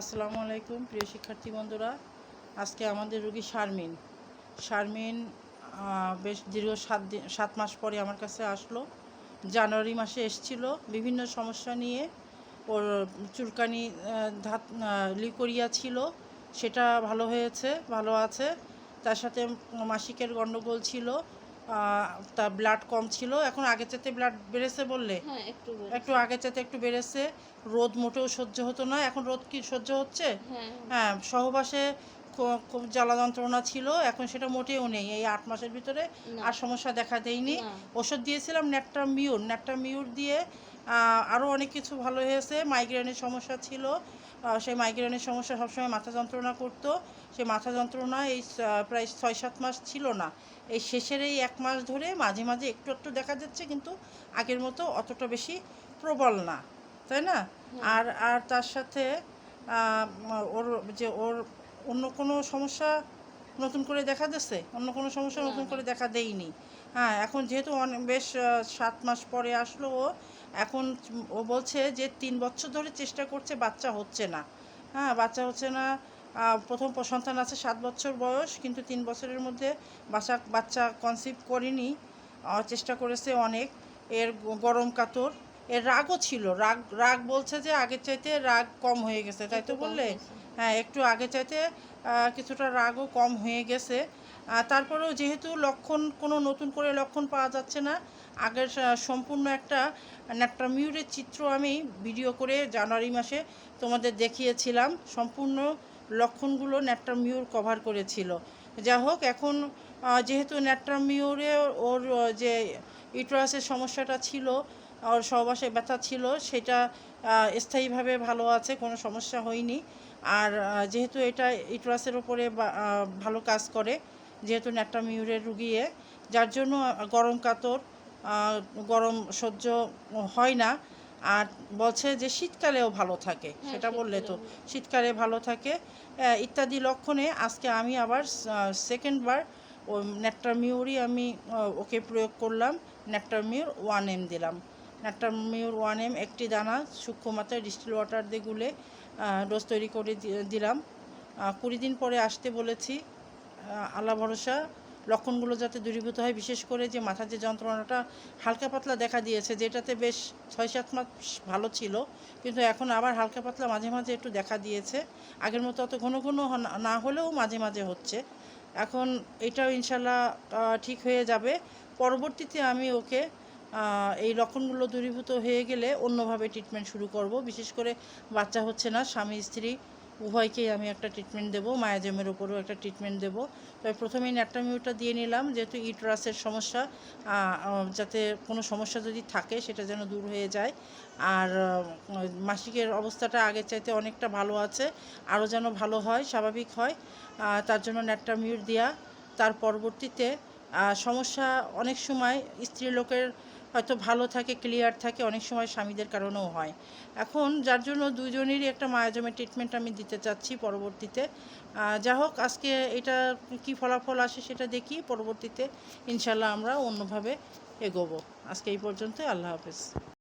আসসালামু আলাইকুম প্রিয় শিক্ষার্থী বন্ধুরা। আজকে আমাদের রোগী শারমিন বেশ দীর্ঘ 7 মাস পরে আমার কাছে আসলো। জানুয়ারি মাসে এসেছিল বিভিন্ন সমস্যা নিয়ে। ওর চুলকানি লিকোরিয়া ছিল, সেটা ভালো হয়েছে, ভালো আছে। তার সাথে মাসিকের গণ্ডগোল ছিল, তার ব্লাড কম ছিল। এখন আগের চাইতে ব্লাড বেড়েছে বললে, হ্যাঁ একটু আগের চাইতে একটু বেড়েছে। রোদ মোটেও সহ্য হতো না, এখন রোদ কি সহ্য হচ্ছে? হ্যাঁ, সহবাসে খুব জ্বালা যন্ত্রণা ছিল, এখন সেটা মোটেও নেই। এই 8 মাসের ভিতরে আর সমস্যা দেখা দেয়নি। ওষুধ দিয়েছিলাম ন্যাট্রামিউর দিয়ে আরও অনেক কিছু ভালো হয়েছে। মাইগ্রেনের সমস্যা ছিল, সেই মাইগ্রেনের সমস্যা সবসময় মাথা যন্ত্রণা করতো। সেই মাথা যন্ত্রণা এই প্রায় 6-7 মাস ছিল না। এই শেষের এই 1 মাস ধরে মাঝে মাঝে একটু একটু দেখা যাচ্ছে, কিন্তু আগের মতো অতটা বেশি প্রবল না, তাই না? আর আর তার সাথে ওর অন্য কোনো সমস্যা নতুন করে দেখা দিচ্ছে? অন্য কোনো সমস্যা নতুন করে দেখা দেয়নি। হ্যাঁ, এখন যেহেতু বেশ 7 মাস পরে আসলো ও, এখন ও বলছে যে 3 বছর ধরে চেষ্টা করছে, বাচ্চা হচ্ছে না। হ্যাঁ, বাচ্চা হচ্ছে না। প্রথম সন্তান আছে 7 বছর বয়স, কিন্তু 3 বছরের মধ্যে বাচ্চা কনসিভ করেনি। চেষ্টা করেছে অনেক। এর গরম কাতর, এর রাগও ছিল। রাগ বলছে যে আগের চাইতে রাগ কম হয়ে গেছে, তাই তো বললে? হ্যাঁ, একটু আগের চাইতে কিছুটা রাগও কম হয়ে গেছে। তারপরেও যেহেতু কোনো নতুন করে লক্ষণ পাওয়া যাচ্ছে না, আগের সম্পূর্ণ একটা ন্যাট্রামিউরের চিত্র আমি ভিডিও করে জানুয়ারি মাসে তোমাদের দেখিয়েছিলাম। সম্পূর্ণ লক্ষণগুলো ন্যাট্রামিউর কভার করেছিল। যা হোক, এখন যেহেতু ন্যাট্রামিউরে ওর যে ইউটেরাসের সমস্যাটা ছিল, ওর সহবাসে ব্যথা ছিল, সেটা স্থায়ীভাবে ভালো আছে, কোনো সমস্যা হয়নি। আর যেহেতু এটা ইউটেরাসের ওপরে ভালো কাজ করে, যেহেতু ন্যাট্রামিউরের রুগী, যার জন্য গরম কাতর, গরম সহ্য হয় না। আর বলছে যে শীতকালেও ভালো থাকে, সেটা বললে তো, শীতকালে ভালো থাকে ইত্যাদি লক্ষণে আজকে আমি আবার সেকেন্ডবার ও ন্যাট্রামিউরই আমি ওকে প্রয়োগ করলাম। ন্যাট্রামিউর 1M দিলাম। ন্যাট্রামিউর 1M একটি দানা সূক্ষ্ম মাত্রায় ডিস্টিল ওয়াটার দিয়ে গুলে ডোজ তৈরি করে দিলাম। 20 দিন পরে আসতে বলেছি। আল্লাহ ভরসা লক্ষণগুলো যাতে দূরীভূত হয়, বিশেষ করে যে মাথার যে যন্ত্রণাটা হালকা পাতলা দেখা দিয়েছে, যেটাতে বেশ 6-7 মাস ভালো ছিল, কিন্তু এখন আবার হালকা পাতলা মাঝে মাঝে একটু দেখা দিয়েছে। আগের মতো অত ঘন ঘন না হলেও মাঝে মাঝে হচ্ছে। এখন এটাও ইনশাল্লাহ ঠিক হয়ে যাবে। পরবর্তীতে আমি ওকে এই লক্ষণগুলো দূরীভূত হয়ে গেলে অন্যভাবে ট্রিটমেন্ট শুরু করব। বিশেষ করে বাচ্চা হচ্ছে না, স্বামী স্ত্রী উভয়কেই আমি একটা ট্রিটমেন্ট দেবো, মায়াজামের উপরেও একটা ট্রিটমেন্ট দেবো। তবে প্রথমেই ন্যাট্রামিউরটা দিয়ে নিলাম, যেহেতু ইউটেরাসের সমস্যা, যাতে কোনো সমস্যা যদি থাকে সেটা যেন দূর হয়ে যায়। আর মাসিকের অবস্থাটা আগের চাইতে অনেকটা ভালো আছে, আরও যেন ভালো হয়, স্বাভাবিক হয়, তার জন্য ন্যাট্রামিউর দেওয়া। তার পরবর্তীতে সমস্যা অনেক সময় স্ত্রী লোকের হয়তো ভালো থাকে, ক্লিয়ার থাকে, অনেক সময় স্বামীদের কারণেও হয়। এখন যার জন্য দুজনেরই একটা মায়াজমের ট্রিটমেন্ট আমি দিতে চাচ্ছি পরবর্তীতে। যা হোক, আজকে এটা কি ফলাফল আসে সেটা দেখি, পরবর্তীতে ইনশাল্লাহ আমরা অন্যভাবে এগোবো। আজকে এই পর্যন্ত, আল্লাহ হাফেজ।